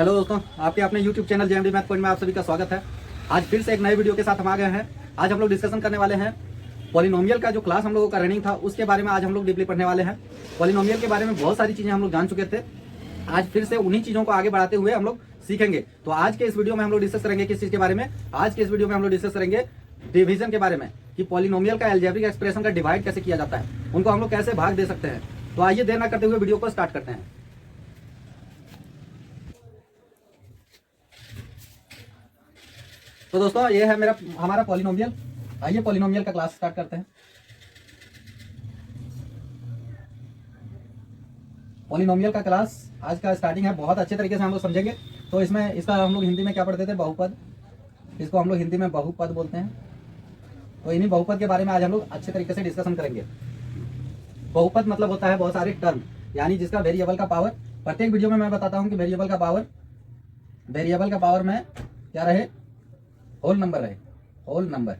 Hello दोस्तों, आपके अपने YouTube channel JMD math point में आप सभी का स्वागत है। आज फिर से एक नए वीडियो के साथ हम आ गए हैं। आज हम लोग डिस्कशन करने वाले हैं पॉलिनोमियल का जो क्लास हम लोगों का रनिंग था उसके बारे में आज हम लोग डीपली पढ़ने वाले हैं। पॉलिनोमियल के बारे में बहुत सारी चीज़ें हम लोग जान चुके थे। आज फिर से उन्हीं चीज़ों को आगे बढ़ाते हुए हम लोग सीखेंगे। तो आज के इस वीडियो में हम लोग डिस्कस करेंगे किस चीज़ के बारे में। आज के इस वीडियो में हम लोग डिस्कस करेंगे डिवीजन के बारे में कि पॉलिनोमियल का अलजेब्रिक एक्सप्रेशन का डिवाइड कैसे किया जाता है, उनको हम लोग कैसे भाग दे सकते हैं। तो आइए देर ना करते हुए वीडियो को स्टार्ट करते हैं। तो दोस्तों ये है हमारा पॉलिनोमियल। आइए पॉलिनोमियल का क्लास स्टार्ट करते हैं। पॉलिनोमियल का क्लास आज का स्टार्टिंग है, बहुत अच्छे तरीके से हम लोग समझेंगे। तो इसमें इसका हम लोग हिंदी में क्या पढ़ते थे, बहुपद। इसको हम लोग हिंदी में बहुपद बोलते हैं। तो इन्हीं बहुपद के बारे में आज हम लोग अच्छे तरीके से डिस्कशन करेंगे। बहुपद मतलब होता है बहुत सारे टर्म, यानी जिसका वेरिएबल का पावर, प्रत्येक वीडियो में मैं बताता हूं कि वेरिएबल का पावर में क्या रहे, होल नंबर रहे। होल नंबर,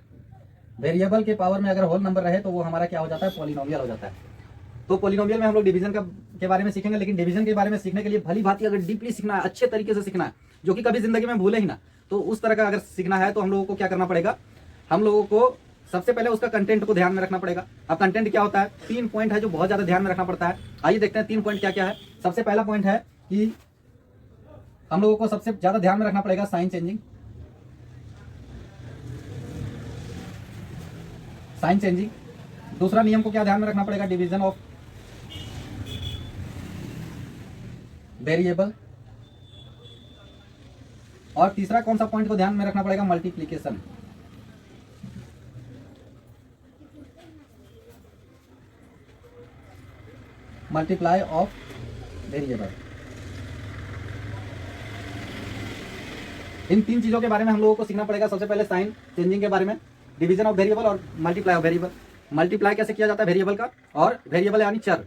वेरिएबल के पावर में अगर होल नंबर रहे तो वो हमारा क्या हो जाता है, पॉलिनोमियल हो जाता है। तो पॉलिनोमियल में हम लोग डिवीजन के बारे में सीखेंगे, लेकिन डिवीजन के बारे में सीखने के लिए भली भांति अगर डीपली सीखना है, अच्छे तरीके से सीखना है, जो कि कभी जिंदगी में भूले ही ना, तो उस तरह का अगर सीखना है तो हम लोगों को क्या करना पड़ेगा, हम लोगों को सबसे पहले उसका कंटेंट को ध्यान में रखना पड़ेगा। अब कंटेंट क्या होता है, 3 पॉइंट है जो बहुत ज्यादा ध्यान में रखना पड़ता है। आइए देखते हैं 3 पॉइंट क्या क्या है। सबसे पहला पॉइंट है कि हम लोगों को सबसे ज्यादा ध्यान में रखना पड़ेगा साइन चेंजिंग। दूसरा नियम को क्या ध्यान में रखना पड़ेगा, डिवीजन ऑफ वेरिएबल। और तीसरा कौन सा पॉइंट को ध्यान में रखना पड़ेगा, मल्टीप्लीकेशन। Multiply of variable. इन 3 चीजों के बारे में हम लोगों को सीखना पड़ेगा। सबसे पहले साइन चेंजिंग के बारे में, डिवीजन ऑफ वेरिएबल और मल्टीप्लाई ऑफ वेरिएबल। मल्टीप्लाई कैसे किया जाता है वेरिएबल का, और वेरिएबल यानी चर,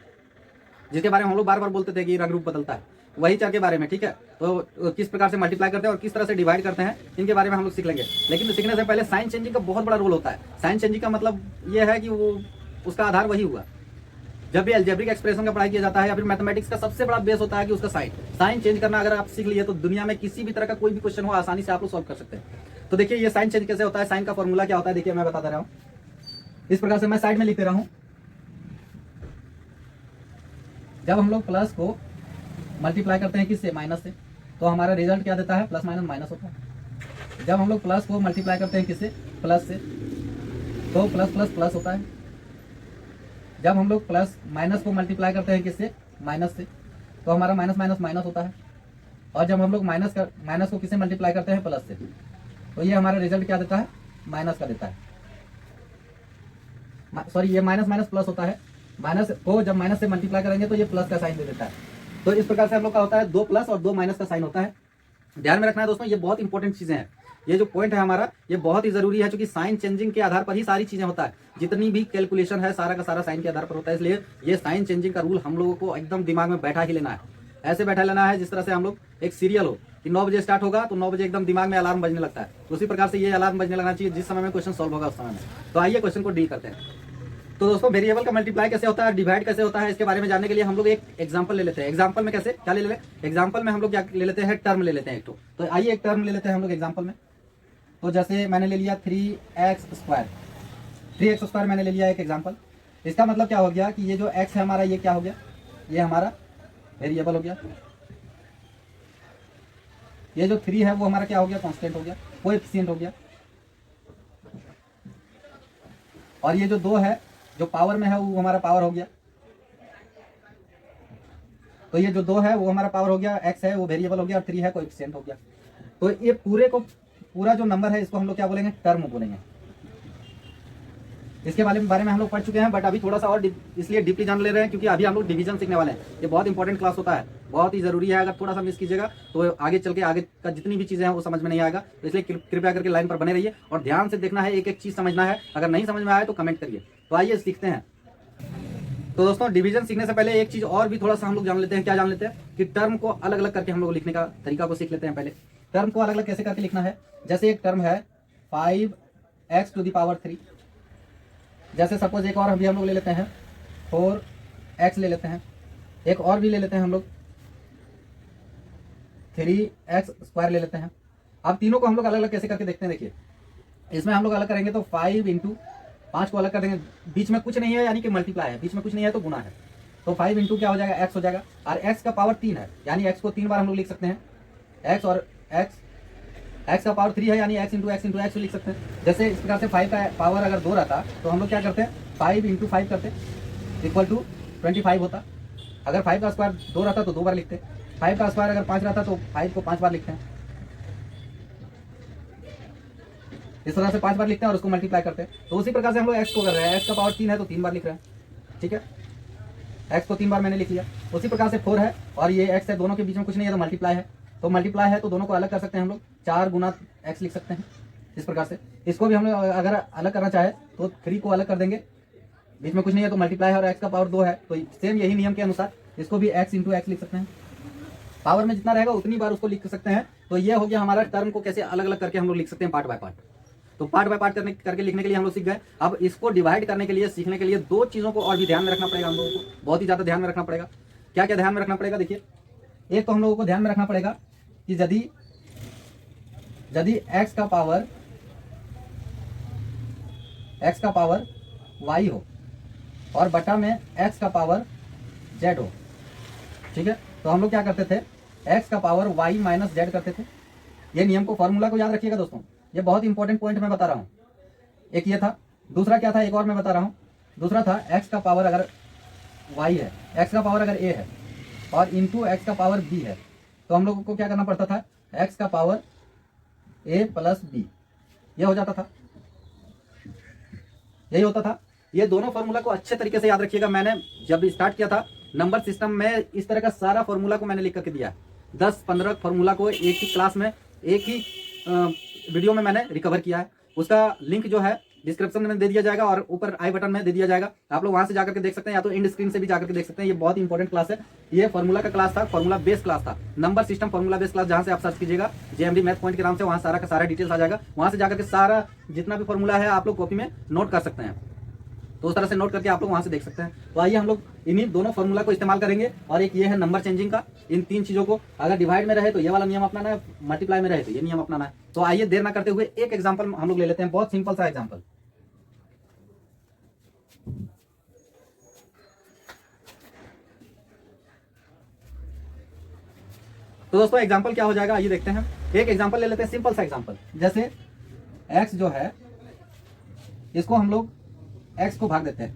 जिसके बारे में हम लोग बार बार बोलते थे कि रंग रूप बदलता है, वही चर के बारे में। ठीक है, तो किस प्रकार से मल्टीप्लाई करते हैं और किस तरह से डिवाइड करते हैं, इनके बारे में हम लोग सीख लेंगे। लेकिन सीखने से पहले साइन चेंजिंग का बहुत बड़ा रोल होता है। साइन चेंजिंग का मतलब ये है कि वो उसका आधार वही हुआ। जब भी अलजेब्रिक एक्सप्रेशन का पढ़ाई किया जाता है या फिर मैथमेटिक्स का सबसे बड़ा बेस होता है कि उसका साइन चेंज करना अगर आप सीख लिए तो दुनिया में किसी भी तरह का कोई भी क्वेश्चन हो आसानी से आप लोग सॉल्व कर सकते हैं। तो देखिए ये साइन चेंज कैसे होता है, साइन का फॉर्मूला क्या होता है, देखिए मैं बता दे रहा हूं। इस प्रकार से मैं साइड में लिख दे रहा हूं। जब हम लोग प्लस को मल्टीप्लाई करते हैं किससे, माइनस से, तो हमारा रिजल्ट क्या देता है, प्लस माइनस माइनस होता है। जब हम लोग प्लस को मल्टीप्लाई करते हैं किससे, प्लस से, तो प्लस प्लस प्लस होता है। जब हम लोग प्लस माइनस को मल्टीप्लाई करते हैं किससे, माइनस से, तो हमारा माइनस माइनस माइनस होता है। और जब हम लोग माइनस को किससे मल्टीप्लाई करते हैं, प्लस से, तो ये हमारा रिजल्ट क्या देता है, माइनस का देता है। सॉरी, ये माइनस माइनस प्लस होता है। माइनस को जब माइनस से मल्टीप्लाई करेंगे तो ये प्लस का साइन दे देता है। तो इस प्रकार से हम लोग का होता है 2 प्लस और 2 माइनस का साइन होता है। ध्यान में रखना है दोस्तों, ये बहुत इंपॉर्टेंट चीजें हैं। ये जो पॉइंट है हमारा, ये बहुत ही जरूरी है, क्योंकि साइन चेंजिंग के आधार पर ही सारी चीजें होता है। जितनी भी कैलकुलेशन है सारा का सारा साइन के आधार पर होता है। इसलिए ये साइन चेंजिंग का रूल हम लोगों को एकदम दिमाग में बैठा ही लेना है। ऐसे बैठा लेना है जिस तरह से हम लोग एक सीरियल हो कि 9 बजे स्टार्ट होगा तो 9 बजे एकदम दिमाग में अलार्म बजने लगता है। तो उसी प्रकार से ये अलार्म बजने लगना चाहिए जिस समय में क्वेश्चन सॉल्व होगा उस समय में। तो आइए क्वेश्चन को डील करते हैं। तो दोस्तों वेरिएबल का मल्टीप्लाई कैसे होता है, डिवाइड कैसे होता है, इसके बारे में जानने के लिए हम लोग एक एग्जांपल ले लेते हैं। एग्जांपल में कैसे क्या ले लेते हैं, एग्जांपल में हम लोग क्या ले लेते हैं, टर्म ले लेते हैं एक। तो आइए एक टर्म ले लेते हैं हम लोग एग्जांपल में। तो जैसे मैंने ले लिया 3x² मैंने ले लिया एक एग्जांपल। इसका मतलब क्या हो गया कि ये जो x है हमारा, ये क्या हो गया, ये हमारा वेरिएबल हो गया। ये जो 3 है वो हमारा क्या हो गया, कांस्टेंट हो गया, कोएफिशिएंट हो गया। और ये जो 2 है जो पावर में है वो हमारा पावर हो गया। तो ये जो 2 है वो हमारा पावर हो गया, x है वो वेरिएबल हो गया, और 3 है कोएफिशिएंट हो गया। तो ये पूरा जो नंबर है इसको हम लोग क्या बोलेंगे, टर्म बोलेंगे। इसके बारे में हम लोग पढ़ चुके हैं, बट अभी थोड़ा सा और इसलिए डीपली जान ले रहे हैं क्योंकि अभी हम लोग डिवीजन सीखने वाले हैं। ये बहुत इंपॉर्टेंट क्लास होता है, बहुत ही जरूरी है। अगर थोड़ा सा मिस कीजिएगा तो आगे चल के आगे का जितनी भी चीजें हैं वो समझ में नहीं आएगा। तो इसलिए कृपया करके लाइन पर बने रहिए और ध्यान से देखना है, एक एक चीज समझना है। अगर नहीं समझ में आए तो कमेंट करिए। तो आइए सीखते हैं। तो दोस्तों डिवीजन सीखने से पहले एक चीज और भी थोड़ा सा हम लोग जान लेते हैं। क्या जान लेते हैं कि टर्म को अलग अलग करके हम लोग लिखने का तरीका को सीख लेते हैं। पहले टर्म को अलग अलग कैसे करके लिखना है, जैसे एक टर्म है 5x⁻³ जैसे सपोज एक और अभी हम लोग ले लेते हैं 4x ले लेते हैं। एक और भी ले लेते हैं हम लोग 3x² ले लेते हैं। अब तीनों को हम लोग अलग अलग कैसे करके देखते हैं। देखिए इसमें हम लोग अलग करेंगे तो 5 इंटू 5 को अलग कर देंगे, बीच में कुछ नहीं है यानी कि मल्टीप्लाई है, बीच में कुछ नहीं है तो गुना है, तो 5 इंटू क्या हो जाएगा x हो जाएगा, और x का पावर 3 है यानी x को 3 बार हम लोग लिख सकते हैं, x और x का पावर 3 है यानी x इंटू x लिख सकते हैं। जैसे इस प्रकार से 5 का पावर अगर 2 रहता तो हम लोग क्या करते हैं 5 इंटू 5 करते इक्वल टू 25 होता। अगर 5 का स्क्वायर 2 रहता तो 2 बार लिखते, 5 का स्क्वायर अगर 5 रहता तो 5 को 5 बार लिखते हैं, इस तरह से 5 बार लिखते हैं और उसको मल्टीप्लाई करते हैं। तो उसी प्रकार से हम लोग x को कर रहे हैं, x का पावर 3 है तो 3 बार लिख रहे हैं, ठीक है, x को 3 बार मैंने लिख लिया। उसी प्रकार से 4 है और ये x है, दोनों के बीच में कुछ नहीं है तो मल्टीप्लाई है, तो मल्टीप्लाई है तो दोनों को अलग कर सकते हैं हम लोग, 4 गुना x लिख सकते हैं। इस प्रकार से इसको भी हम लोग अगर अलग करना चाहे तो 3 को अलग कर देंगे, बीच में कुछ नहीं है तो मल्टीप्लाई है और x का पावर 2 है तो सेम यही नियम के अनुसार इसको भी x इंटू x लिख सकते हैं। पावर में जितना रहेगा उतनी बार उसको लिख सकते हैं। तो ये हो गया हमारा टर्म को कैसे अलग अलग करके हम लोग लिख सकते हैं पार्ट बाय पार्ट। तो पार्ट बाय पार्ट करके लिखने के लिए हम लोग सीख गए। अब इसको डिवाइड करने के लिए सीखने के लिए 2 चीज़ों को और भी ध्यान में रखना पड़ेगा, हम लोगों को बहुत ही ज़्यादा ध्यान में रखना पड़ेगा। क्या क्या ध्यान में रखना पड़ेगा, देखिए एक तो हम लोगों को ध्यान में रखना पड़ेगा कि यदि x का पावर y हो और बटा में x का पावर z हो, ठीक है, तो हम लोग क्या करते थे x का पावर y माइनस z करते थे। ये नियम को फॉर्मूला को याद रखिएगा दोस्तों, ये बहुत इंपॉर्टेंट पॉइंट मैं बता रहा हूँ। एक ये था, दूसरा क्या था, एक और मैं बता रहा हूँ। दूसरा था x का पावर अगर y है, x का पावर अगर a है और इंटू x का पावर b है तो हम लोगों को क्या करना पड़ता था, x का पावर a प्लस b, ये हो जाता था, यही होता था। ये दोनों फॉर्मूला को अच्छे तरीके से याद रखिएगा। मैंने जब स्टार्ट किया था नंबर सिस्टम में इस तरह का सारा फॉर्मूला को मैंने लिख करके दिया है, 10-15 फॉर्मूला को एक ही क्लास में एक ही वीडियो में मैंने रिकवर किया है। उसका लिंक जो है डिस्क्रिप्शन में दे दिया जाएगा और ऊपर आई बटन में दे दिया जाएगा, आप लोग वहां से जाकर के देख सकते हैं या तो इंड स्क्रीन से भी जाकर के देख सकते हैं। ये बहुत इंपॉर्टेंट क्लास है, ये फॉर्मूला का क्लास था, फॉर्मूला बेस क्लास था, number system formula base class. जहां से आप सर्च कीजिएगा जेएमडी मैथ पॉइंट के नाम से, वहां सारा का सारा डिटेल्स आ जाएगा। वहां से जाकर के सारा जितना भी फॉर्मूला है आप लोग कॉपी में नोट कर सकते हैं, तो उस तरह से नोट करके आप लोग वहां से देख सकते हैं। तो आइए हम लोग इन्हीं दोनों फॉर्मूला को इस्तेमाल करेंगे। और एक ये है नंबर चेंजिंग का, इन 3 चीजों को अगर डिवाइड में रहे तो ये वाला नियम अपनाना है, मल्टीप्लाई में रहे तो ये नियम अपनाना है। तो आइए देर ना करते हुए एक एग्जाम्पल हम लोग ले लेते हैं, बहुत सिंपल सा एग्जाम्पल। तो दोस्तों एग्जाम्पल क्या हो जाएगा, आइए देखते हैं। एक एग्जाम्पल ले लेते हैं, सिंपल सा एग्जाम्पल। जैसे x जो है इसको हम लोग x को भाग देते हैं,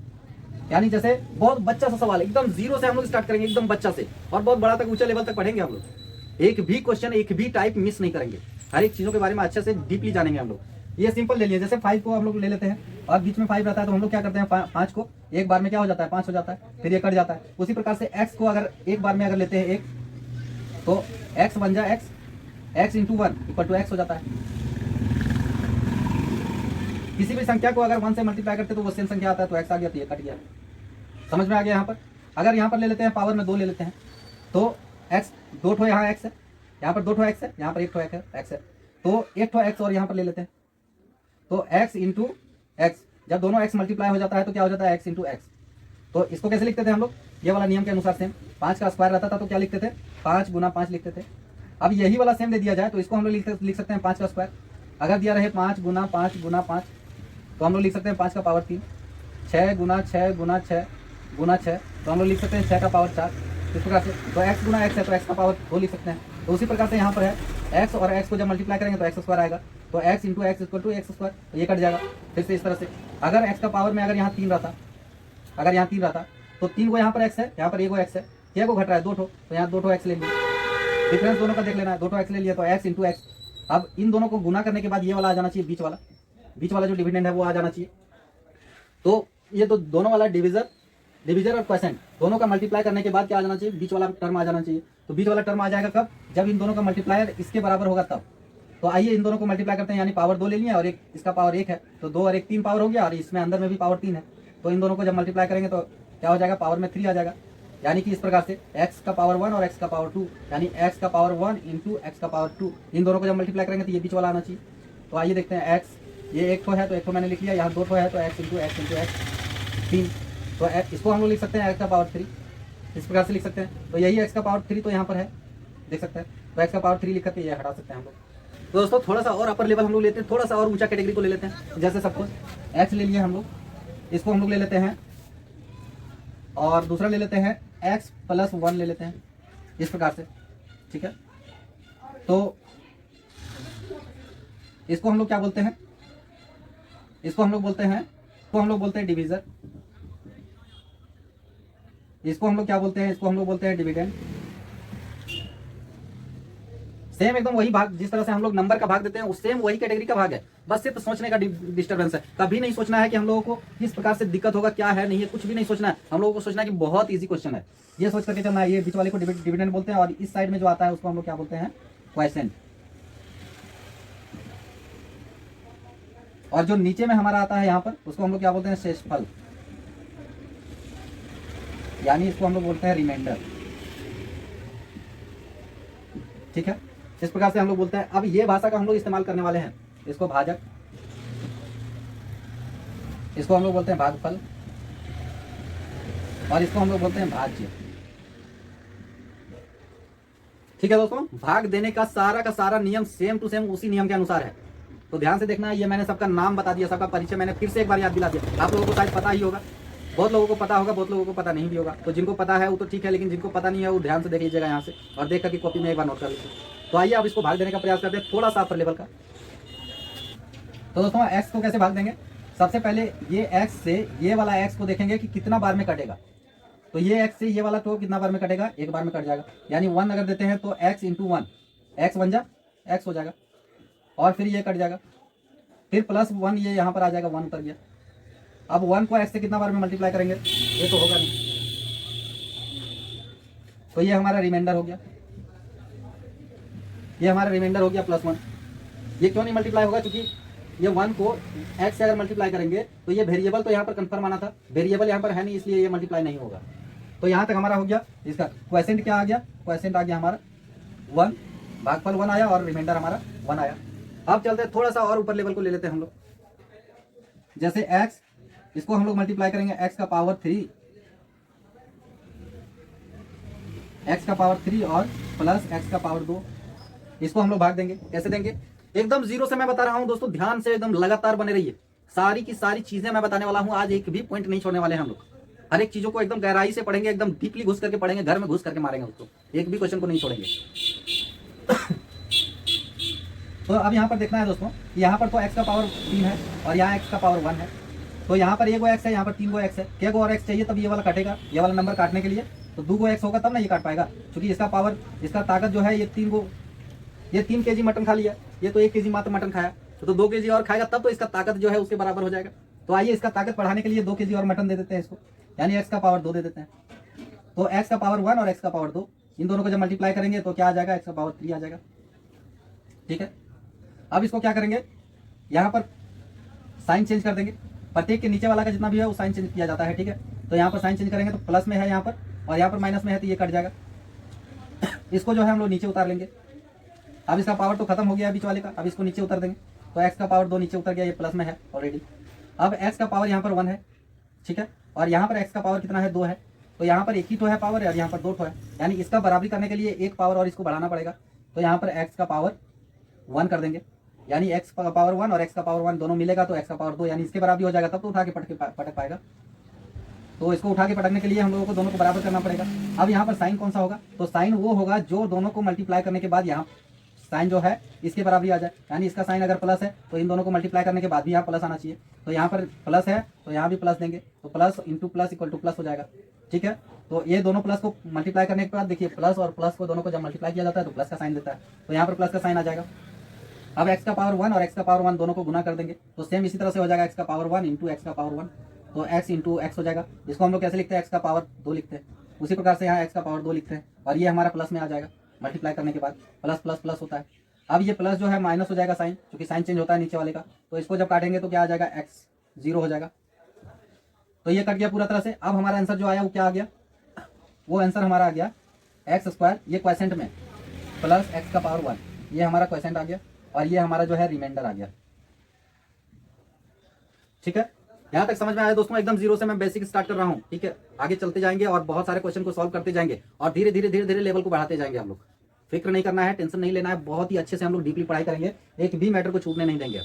यानी जैसे बहुत बच्चा सा सवाल, एकदम जीरो से हम लोग स्टार्ट करेंगे, एकदम बच्चा से और बहुत बड़ा तक ऊंचे लेवल तक पढ़ेंगे हम लोग। एक भी क्वेश्चन, एक भी टाइप मिस नहीं करेंगे, हर एक चीजों के बारे में अच्छे से डीपली जानेंगे हम लोग। ये सिंपल ले लिए, जैसे 5 को हम लोग ले लेते हैं और बीच में 5 रहता है तो हम लोग क्या करते हैं 5 को एक बार में क्या हो जाता है 5 हो जाता है, फिर ये कट जाता है। उसी प्रकार से x को अगर एक बार में अगर लेते हैं 1 तो x बन जाए x into 1 equal to x हो जाता है। किसी भी संख्या को अगर 1 से मल्टीप्लाई करते तो वो सेम संख्या आता है, तो x आ गया तो ये कट गया। समझ में आ गया। यहाँ पर अगर यहाँ पर ले लेते हैं पावर में 2 ले लेते हैं तो x 2 ठो यहाँ x है, यहाँ पर 2 ठो x है, यहाँ पर 1 ठो x है, तो 1 ठो x और यहाँ पर ले लेते हैं तो x इंटू x, जब दोनों x मल्टीप्लाई हो जाता है तो क्या हो जाता है x इंटू x। तो इसको कैसे लिखते थे हम लोग, ये वाला नियम के अनुसार सेम, 5 का स्क्वायर रहता था तो क्या लिखते थे 5 गुना 5 लिखते थे। अब यही वाला सेम दे दिया जाए तो इसको हम लोग लिख सकते हैं 5 का स्क्वायर। अगर दिया रहे 5 गुना 5 गुना 5 तो हम लोग लिख सकते हैं 5 का पावर 3, 6 गुना 6 गुना 6 गुना 6 तो हम लोग लिख सकते हैं 6 का पावर 4। इस प्रकार से तो x गुना x है तो x का पावर 2 लिख सकते हैं। तो उसी प्रकार से यहाँ पर है x और x को जब मल्टीप्लाई करेंगे तो x स्क्वायर आएगा, तो x into x equal to x square, तो ये कट जाएगा। फिर से इस तरह से अगर x का पावर में अगर यहाँ 3 रहता, अगर यहाँ 3 रहता तो 3 को यहाँ पर x है, यहाँ पर 1 को x है, क्या को घट रहा है 2 ठो, तो यहाँ 2 ठो x ले लिया, डिफरेंस दोनों का देख लेना है, 2 ठो x ले लिया तो x इंटू एक्स। अब इन दोनों को गुना करने के बाद ये वाला आ जाना चाहिए, बीच वाला जो डिविडेंड है वो आ जाना चाहिए। तो ये तो दोनों वाला डिविजन और क्वोशिएंट दोनों का मल्टीप्लाई करने के बाद क्या आ जाना चाहिए, बीच वाला टर्म आ जाना चाहिए। तो बीच वाला टर्म आ जाएगा कब, जब इन दोनों का मल्टीप्लायर इसके बराबर होगा तब। तो आइए इन दोनों को मल्टीप्लाई करते हैं, यानी पावर 2 ले लिया और एक इसका पावर 1 है, तो 2 और 1 3 पावर हो गया और इसमें अंदर में भी पावर 3 है। तो इन दोनों को जब मल्टीप्लाई करेंगे तो क्या हो जाएगा, पावर में 3 आ जाएगा। यानी कि इस प्रकार से x का पावर 1 और x का पावर 2, यानी x का पावर 1 इंटू x का पावर 2, इन दोनों को जब मल्टीप्लाई करेंगे तो ये बीच वाला आना चाहिए। तो आइए देखते हैं x, ये 1 ठो है तो 1 ठो मैंने लिख लिया, यहाँ 2 ठो है तो x इंटू x 3, तो इसको हम लोग लिख सकते हैं x का पावर 3, इस प्रकार से लिख सकते हैं। तो यही x का पावर 3 तो यहाँ पर है, देख सकते हैं। तो x का पावर 3 लिख करके ये हटा सकते हैं हम लोग। तो दोस्तों थोड़ा सा और अपर लेवल हम लोग लेते हैं, थोड़ा सा और ऊंचा कैटेगरी को ले लेते हैं। जैसे सपोज x ले लिए हम लोग, इसको हम लोग ले लेते हैं और दूसरा ले लेते हैं x प्लस 1 ले लेते हैं इस प्रकार से, ठीक है। तो इसको हम लोग क्या बोलते हैं, इसको हम लोग बोलते हैं डिवीजर। इसको हम लोग क्या बोलते हैं, इसको हम लोग बोलते हैं डिविडेंड। सेम एकदम वही भाग जिस तरह से हम लोग नंबर का भाग देते हैं, सेम वही कैटेगरी का भाग है, बस सिर्फ सोचने का डिस्टर्बेंस है। कभी नहीं सोचना है कि हम लोगों को किस प्रकार से दिक्कत होगा, क्या है नहीं है, कुछ भी नहीं सोचना है। हम लोगों को सोचना है कि बहुत इजी क्वेश्चन है, ये सोच करके चलना है। ये बीच वाले को डिविडेंड बोलते हैं और इस साइड में जो आता है उसको हम लोग क्या बोलते हैं, क्वोशिएंट। और जो नीचे में हमारा आता है यहाँ पर, उसको हम लोग क्या बोलते हैं, शेषफल, यानी इसको हम लोग बोलते हैं रिमाइंडर, ठीक है। इस प्रकार से हम लोग बोलते हैं। अब ये भाषा का हम लोग इस्तेमाल करने वाले हैं, इसको भाजक, इसको हम लोग बोलते हैं भागफल और इसको हम लोग बोलते हैं भाज्य, ठीक है दोस्तों। भाग देने का सारा नियम सेम टू सेम उसी नियम के अनुसार है, तो ध्यान से देखना है। ये मैंने सबका नाम बता दिया, सबका परिचय मैंने फिर से एक बार याद दिला दिया। आप लोगों को शायद पता ही होगा, बहुत लोगों को पता होगा, बहुत लोगों को पता नहीं भी होगा। तो जिनको पता है वो तो ठीक है, लेकिन जिनको पता नहीं है वो ध्यान से देख लीजिएगा यहाँ से और देख करके कॉपी में एक बार नोट कर लीजिए। तो आइए अब इसको भाग देने का प्रयास करते हैं, थोड़ा सा अपर लेवल का। तो दोस्तों x को कैसे भाग देंगे, सबसे पहले ये x से ये वाला x को देखेंगे कि कितना बार में कटेगा। तो ये x से ये वाला तो कितना बार में कटेगा, एक बार में कट जाएगा, यानी 1 अगर देते हैं तो x इंटू 1, x बन जा x हो जाएगा और फिर ये कट जाएगा, फिर प्लस 1 ये यहाँ पर आ जाएगा, 1 उतर गया। अब 1 को x से कितना बार में मल्टीप्लाई करेंगे, ये तो होगा नहीं, तो ये हमारा रिमाइंडर हो गया, ये हमारा रिमाइंडर हो गया प्लस 1। ये क्यों नहीं मल्टीप्लाई होगा, क्योंकि ये 1 को x से अगर मल्टीप्लाई करेंगे तो ये वेरिएबल तो यहाँ पर कंफर्म आना था, वेरिएबल यहाँ पर है नहीं, इसलिए ये मल्टीप्लाई नहीं होगा। तो यहाँ तक हमारा हो गया। इसका क्वोशिएंट क्या आ गया, क्वोशिएंट आ गया हमारा 1, भागफल 1 आया और रिमाइंडर हमारा 1 आया। अब चलते हैं थोड़ा सा और ऊपर लेवल को ले लेते हैं हम लोग। जैसे x, इसको हम लोग मल्टीप्लाई करेंगे x का पावर 3, x का पावर 3 और प्लस x का पावर 2, इसको हम लोग भाग देंगे। कैसे देंगे, एकदम जीरो से मैं बता रहा हूं दोस्तों, ध्यान से एकदम लगातार बने रहिए। सारी की सारी चीजें मैं बताने वाला हूं, आज एक भी पॉइंट नहीं छोड़ने वाले हैं हम लोग। हर एक चीजों को एकदम गहराई से पढ़ेंगे, एकदम डीपली घुस करके पढ़ेंगे, घर में घुस करके मारेंगे उसको, एक भी क्वेश्चन को नहीं छोड़ेंगे। तो अब यहाँ पर देखना है दोस्तों, यहाँ पर तो x का पावर 3 है और यहाँ x का पावर 1 है। तो यहाँ पर 1 x है, यहाँ पर 3 x है, क्या और x चाहिए तब ये वाला कटेगा, ये वाला नंबर काटने के लिए तो 2 x होगा तब ना ये काट पाएगा, क्योंकि इसका पावर, इसका ताकत जो है ये 3 kg मटन खा लिया, ये तो 1 kg मात्र मटन खाया, तो 2 kg और खाएगा तब तो इसका ताकत जो है उसके बराबर हो जाएगा। तो आइए इसका ताकत बढ़ाने के लिए 2 kg और मटन दे देते हैं इसको, यानी x का पावर 2 दे देते हैं। तो x का पावर 1 और x का पावर 2, इन दोनों को जब मल्टीप्लाई करेंगे तो क्या आ जाएगा, x का पावर 3 आ जाएगा, ठीक है। अब इसको क्या करेंगे, यहाँ पर साइन चेंज कर देंगे, प्रत्येक के नीचे वाला का जितना भी है वो साइन चेंज किया जाता है, ठीक है। तो यहाँ पर साइन चेंज करेंगे तो प्लस में है यहाँ पर और यहाँ पर माइनस में है, तो ये कट जाएगा। इसको जो है हम लोग नीचे उतार लेंगे। अब इसका पावर तो खत्म हो गया बीच वाले का, अब इसको नीचे उतार देंगे तो x का पावर 2 नीचे उतर गया, ये प्लस में है ऑलरेडी। अब x का पावर यहाँ पर 1 है, ठीक है, और यहाँ पर x का पावर कितना है, 2 है। तो यहाँ पर एक ही तो है पावर और यहाँ पर 2 है, यानी इसका बराबरी करने के लिए एक पावर और इसको बढ़ाना पड़ेगा। तो यहाँ पर x का पावर 1 कर देंगे, यानी x का पावर 1 और x का पावर 1 दोनों मिलेगा तो x का पावर 2, यानी इसके बराबरी हो जाएगा, तब तो उठा के पटक पाएगा। तो इसको उठा के पटकने के लिए हम लोगों को दोनों को बराबर करना पड़ेगा। अब यहाँ पर साइन कौन सा होगा, तो साइन वो होगा जो दोनों को मल्टीप्लाई करने के बाद यहाँ साइन जो है इसके बराबरी आ जाए, यानी इसका साइन अगर प्लस है तो इन दोनों को मल्टीप्लाई करने के बाद भी यहाँ प्लस आना चाहिए। तो यहाँ पर प्लस है तो यहाँ भी प्लस देंगे, तो plus into plus equal two plus हो जाएगा, ठीक है। तो ये दोनों प्लस को मल्टीप्लाई करने के बाद देखिए प्लस और प्लस को दोनों को जब मल्टीप्लाई किया जाता है तो प्लस का साइन देता है, तो यहाँ पर प्लस का साइन आ जाएगा। अब x का पावर 1 और x का पावर 1 दोनों को गुना कर देंगे, तो सेम इसी तरह से हो जाएगा x का पावर 1 इंटू एक्स का पावर 1, तो x इंटू एक्स हो जाएगा। इसको हम लोग कैसे लिखते हैं, x का पावर 2 लिखते हैं, उसी प्रकार से यहाँ x का पावर 2 लिखते हैं और ये हमारा प्लस में आ जाएगा, मल्टीप्लाई करने के बाद प्लस प्लस प्लस होता है। अब ये प्लस जो है माइनस हो जाएगा साइन, क्योंकि साइन चेंज होता है नीचे वाले का, तो इसको जब काटेंगे तो क्या आ जाएगा, x 0 हो जाएगा। तो ये कट गया पूरा तरह से। अब हमारा आंसर जो आया वो क्या आ गया, वो आंसर हमारा आ गया x², ये क्वोशिएंट में प्लस x का पावर 1, ये हमारा क्वोशिएंट आ गया और ये हमारा जो है रिमाइंडर आ गया, ठीक है। यहाँ तक समझ में आया दोस्तों, एकदम जीरो से मैं बेसिक स्टार्ट कर रहा हूँ, ठीक है। आगे चलते जाएंगे और बहुत सारे क्वेश्चन को सॉल्व करते जाएंगे और धीरे धीरे लेवल को बढ़ाते जाएंगे हम लोग। फिक्र नहीं करना है, टेंशन नहीं लेना है, बहुत ही अच्छे से हम लोग डीपली पढ़ाई करेंगे, एक भी मैटर को छूटने नहीं देंगे।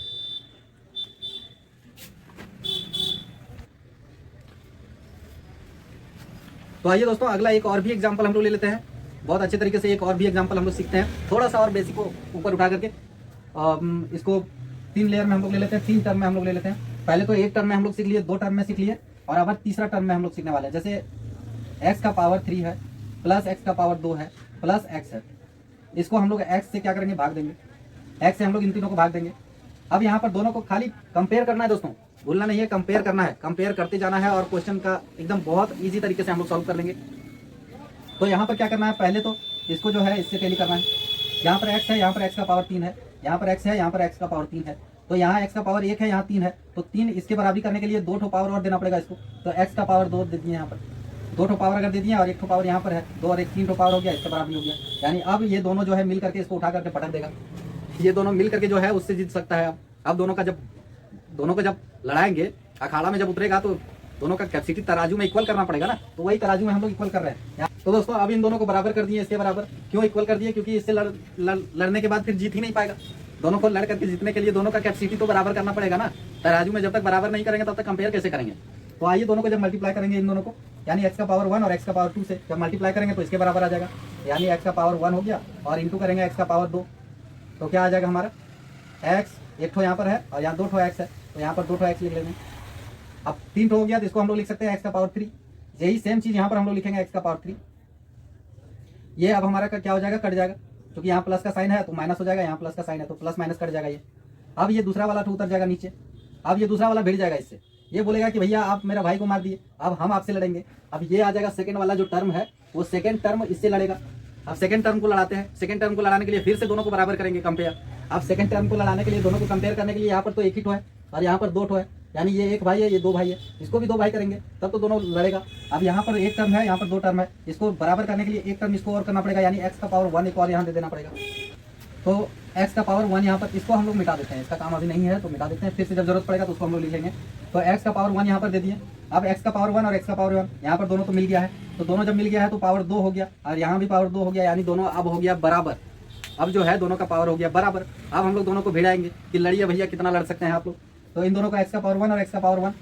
तो आइए दोस्तों, अगला एक और भी एग्जाम्पल हम लोग ले लेते हैं, बहुत अच्छे तरीके से एक और भी एग्जाम्पल हम लोग सीखते हैं, थोड़ा सा और बेसिक को ऊपर उठा करके। इसको 3 लेयर में हम लोग ले लेते हैं, 3 टर्म में हम लोग ले लेते हैं। पहले तो एक टर्म में हम लोग सीख लिए, 2 टर्म में सीख लिए, और अब तीसरा टर्म में हम लोग सीखने वाले हैं। जैसे x का पावर 3 है प्लस x का पावर 2 है प्लस x है, इसको हम लोग x से क्या करेंगे, भाग देंगे, x से हम लोग इन तीनों को भाग देंगे। अब यहाँ पर दोनों को खाली कंपेयर करना है दोस्तों, भूलना नहीं है, कंपेयर करना है, कंपेयर करते जाना है, और क्वेश्चन का एकदम बहुत ईजी तरीके से हम लोग सॉल्व कर लेंगे। तो यहाँ पर क्या करना है, पहले तो इसको जो है इससे टैली करना है। यहाँ पर x है, यहाँ पर x का पावर 3 है, यहाँ पर x है, यहाँ पर x का पावर 3 है, तो यहाँ x का पावर 1 है, यहाँ 3 है, तो 3 इसके बराबरी करने के लिए 2 ठो पावर और देना पड़ेगा इसको। तो x का पावर 2 दे दिए, यहाँ पर 2 ठो पावर अगर दे दिए और 1 ठो पावर यहाँ पर है, 2 और 1 3 ठो पावर हो गया, इसका बराबरी हो गया। यानी अब ये दोनों जो है मिल करके इसको उठा करके पटक देगा, ये दोनों मिल करके जो है उससे जीत सकता है। अब दोनों को जब लड़ाएंगे, अखाड़ा में जब उतरेगा, तो दोनों का कैपेसिटी तराजू में इक्वल करना पड़ेगा ना, तो वही तराजू में हम लोग इक्वल कर रहे हैं। तो दोस्तों अब इन दोनों को बराबर कर दिए, इसके बराबर क्यों इक्वल कर दिए, क्योंकि इससे लड़ने के बाद फिर जीत ही नहीं पाएगा। दोनों को लड़ करके जीतने के लिए दोनों का कैपेसिटी तो बराबर करना पड़ेगा ना, तराजू में जब तक बराबर नहीं करेंगे तब तक कंपेयर कैसे करेंगे। तो आइए दोनों को जब मल्टीप्लाई करेंगे, इन दोनों को, यानी x का पावर 1 और x का पावर 2 से जब मल्टीप्लाई करेंगे तो इसके बराबर आ जाएगा, यानी x का पावर 1 हो गया, और इंटू करेंगे x का पावर 2, तो क्या आ जाएगा हमारा x, एक ठो यहाँ पर है और यहाँ 2 ठो x है, तो यहाँ पर 2 ठो x लिख लेंगे। अब 3 ठो हो गया, तो इसको हम लोग लिख सकते हैं x का पावर 3। यही सेम चीज यहाँ पर हम लोग लिखेंगे x का पावर 3। ये अब हमारा क्या हो जाएगा, कट जाएगा, क्योंकि यहाँ प्लस का साइन है तो माइनस हो जाएगा, यहाँ प्लस का साइन है तो प्लस माइनस कट जाएगा ये। अब ये दूसरा वाला उतर जाएगा नीचे, अब ये दूसरा वाला भिड़ जाएगा इससे, ये बोलेगा कि भैया आप मेरा भाई को मार दिए, अब हम आपसे लड़ेंगे। अब ये आ जाएगा सेकंड वाला जो टर्म है, वो सेकंड टर्म इससे लड़ेगा। अब सेकंड टर्म को लड़ाते हैं, सेकंड टर्म को लड़ाने के लिए फिर से दोनों को बराबर करेंगे, कंपेयर। अब सेकंड टर्म को लड़ाने के लिए दोनों को कंपेयर करने के लिए यहाँ पर तो एक ही ठो है और यहाँ पर 2 ठो है, यानी ये 1 भाई है, ये 2 भाई है, इसको भी 2 भाई करेंगे तब तो दोनों लड़ेगा। अब यहाँ पर 1 टर्म है, यहाँ पर 2 टर्म है, इसको बराबर करने के लिए 1 टर्म इसको और करना पड़ेगा, यानी x का पावर 1 एक और यहाँ दे देना पड़ेगा। तो x का पावर 1 यहाँ पर, इसको हम लोग मिटा देते हैं, इसका काम अभी नहीं है तो मिटा देते हैं, फिर से जब जरूरत पड़ेगा तो उसको हम लोग लिख लेंगे। तो x का पावर 1 यहाँ पर दे दिए। अब x का पावर 1 और x का पावर 1 यहाँ पर दोनों तो मिल गया है, तो दोनों जब मिल गया है तो पावर 2 हो गया, और यहाँ भी पावर 2 हो गया, यानी दोनों अब हो गया बराबर। अब जो है दोनों का पावर हो गया बराबर। अब हम लोग दोनों को भिड़ाएंगे कि लड़िए भैया, कितना लड़ सकते हैं आप लोग। तो इन दोनों का x का पावर 1 और x का पावर 1,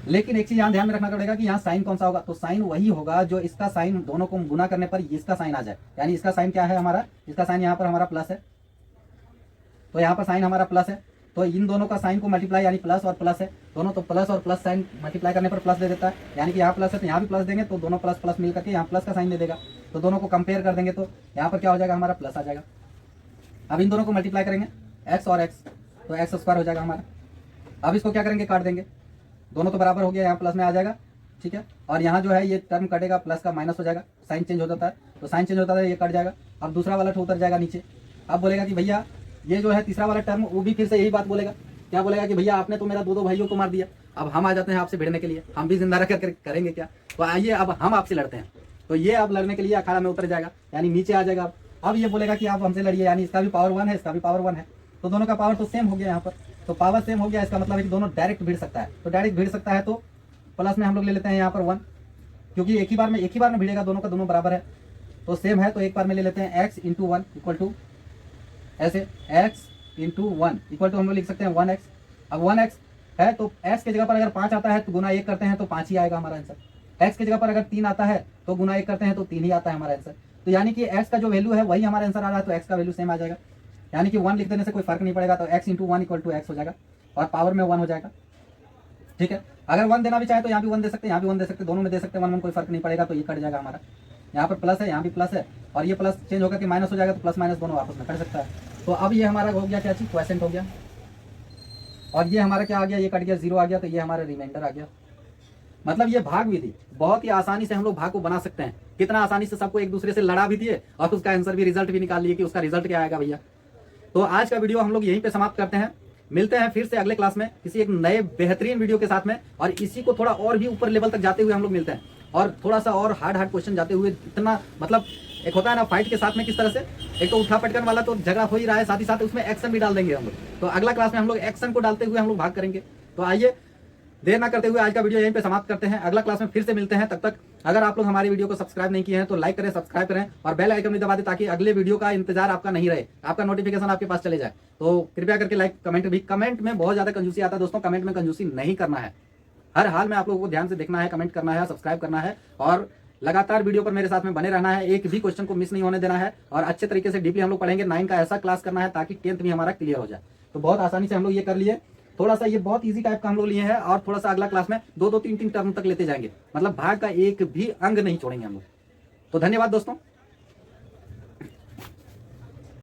लेकिन एक चीज यहाँ ध्यान में रखना पड़ेगा कि यहाँ साइन कौन सा होगा, तो साइन वही होगा जो इसका साइन दोनों को गुना करने पर इसका साइन आ जाए, यानी इसका साइन क्या है हमारा, इसका साइन यहाँ पर हमारा प्लस है, तो यहाँ पर साइन हमारा प्लस है, तो इन दोनों का साइन को मल्टीप्लाई, यानी प्लस और प्लस है दोनों, तो प्लस और प्लस साइन मल्टीप्लाई करने पर प्लस दे देता है, यानी कि यहाँ प्लस है तो यहाँ भी प्लस देंगे, तो दोनों प्लस प्लस मिल करके यहाँ प्लस का साइन दे देगा। तो दोनों को कंपेयर कर देंगे तो यहाँ पर क्या हो जाएगा, हमारा प्लस आ जाएगा। अब इन दोनों को मल्टीप्लाई करेंगे x और x, तो x स्क्वायर हो जाएगा हमारा। अब इसको क्या करेंगे, काट देंगे, दोनों तो बराबर हो गया, यहाँ प्लस में आ जाएगा, ठीक है, और यहाँ जो है ये टर्म कटेगा, प्लस का माइनस हो जाएगा, साइन चेंज हो जाता है, तो साइन चेंज होता है, ये कट जाएगा। अब दूसरा वाला उतर जाएगा नीचे। अब बोलेगा कि भैया ये जो है तीसरा वाला टर्म, वो भी फिर से यही बात बोलेगा, क्या बोलेगा कि भैया आपने तो मेरा 2 भाइयों को मार दिया। अब हम आ जाते हैं आपसे भिड़ने के लिए, हम भी जिंदा रख कर करेंगे क्या। तो आइए अब हम आपसे लड़ते हैं, तो ये अब लड़ने के लिए अखाड़ा में उतर जाएगा, यानी नीचे आ जाएगा। अब ये बोलेगा कि आप हमसे लड़िए, यानी इसका भी पावर 1 है, इसका भी पावर 1 है, तो दोनों का पावर तो सेम हो गया यहाँ पर, तो पावर सेम हो गया, इसका मतलब है कि दोनों डायरेक्ट भिड़ सकता है। तो डायरेक्ट भिड़ सकता है तो प्लस में हम लोग ले लेते हैं यहाँ पर 1, क्योंकि एक ही बार में भिड़ेगा, दोनों का दोनों बराबर है तो सेम है, तो एक बार में ले लेते हैं x इंटू 1 इक्वल टू, ऐसे x इंटू 1 इक्वल टू हम लोग लिख सकते हैं 1x। अब 1x है तो x के जगह पर अगर 5 आता है तो गुना 1 करते हैं तो 5 ही आएगा हमारा आंसर। x के जगह पर अगर 3 आता है तो गुना 1 करते हैं तो 3 ही आता है हमारा आंसर। तो यानी कि x का जो वैल्यू है वही हमारा आंसर आ रहा है, तो x का वैल्यू सेम आ जाएगा, यानी कि 1 लिख देने से कोई फर्क नहीं पड़ेगा, तो x into 1 equal to x हो जाएगा और पावर में 1 हो जाएगा, ठीक है। अगर 1 देना भी चाहे तो यहाँ भी 1 दे सकते हैं, यहाँ भी 1 दे सकते हैं, दोनों में दे सकते हैं 1 1, कोई फर्क नहीं पड़ेगा, तो ये कट जाएगा हमारा। यहाँ पर प्लस है, यहाँ भी प्लस है, और ये प्लस चेंज होकर के माइनस हो जाएगा, तो प्लस माइनस दोनों आपस में कट सकता है। तो अब ये हमारा हो गया क्या चीज, क्वोशिएंट हो गया, और ये हमारा क्या आ गया, ये कट गया, 0 आ गया, तो ये हमारा रिमाइंडर आ गया। मतलब ये भाग विधि बहुत ही आसानी से हम लोग भाग को बना सकते हैं, कितना आसानी से सबको एक दूसरे से लड़ा भी दिए और उसका आंसर भी, रिजल्ट भी निकाल लिए कि उसका रिजल्ट क्या आएगा भैया। तो आज का वीडियो हम लोग यहीं पे समाप्त करते हैं, मिलते हैं फिर से अगले क्लास में किसी एक नए बेहतरीन वीडियो के साथ में, और इसी को थोड़ा और भी ऊपर लेवल तक जाते हुए हम लोग मिलते हैं, और थोड़ा सा और हार्ड क्वेश्चन जाते हुए, इतना मतलब एक होता है ना फाइट के साथ में किस तरह से, एक तो उठा पटकन वाला तो झगड़ा हो ही रहा है, साथ ही साथ उसमें एक्शन भी डाल देंगे हम लोग, तो अगला क्लास में हम लोग एक्शन को डालते हुए हम लोग भाग करेंगे। तो आइए देर ना करते हुए आज का वीडियो यहीं पे समाप्त करते हैं। अगला क्लास में फिर से मिलते हैं। तब तक अगर आप लोग हमारी वीडियो को सब्सक्राइब नहीं किए हैं तो लाइक करें, सब्सक्राइब करें और बेल आइकन भी दबा दें ताकि अगले वीडियो का इंतजार आपका नहीं रहे, आपका नोटिफिकेशन आपके पास चले जाए। तो कृपया करके लाइक, कमेंट भी, कमेंट में बहुत ज्यादा कंजूसी आता है दोस्तों, कमेंट में कंजूसी नहीं करना है। हर हाल में आप लोगों को ध्यान से देखना है, कमेंट करना है, सब्सक्राइब करना है और लगातार वीडियो पर मेरे साथ में बने रहना है। एक भी क्वेश्चन को मिस नहीं होने देना है और अच्छे तरीके से डीपली हम लोग पढ़ेंगे। 9 का ऐसा क्लास करना है ताकि 10th भी हमारा क्लियर हो जाए। तो बहुत आसानी से हम लोग ये कर लिए। थोड़ा सा ये बहुत इजी टाइप का हम लोग लिए हैं और थोड़ा सा अगला क्लास में 2-2, 3-3 टर्म तक लेते जाएंगे, मतलब भाग का एक भी अंग नहीं छोड़ेंगे हम लोग। तो धन्यवाद दोस्तों।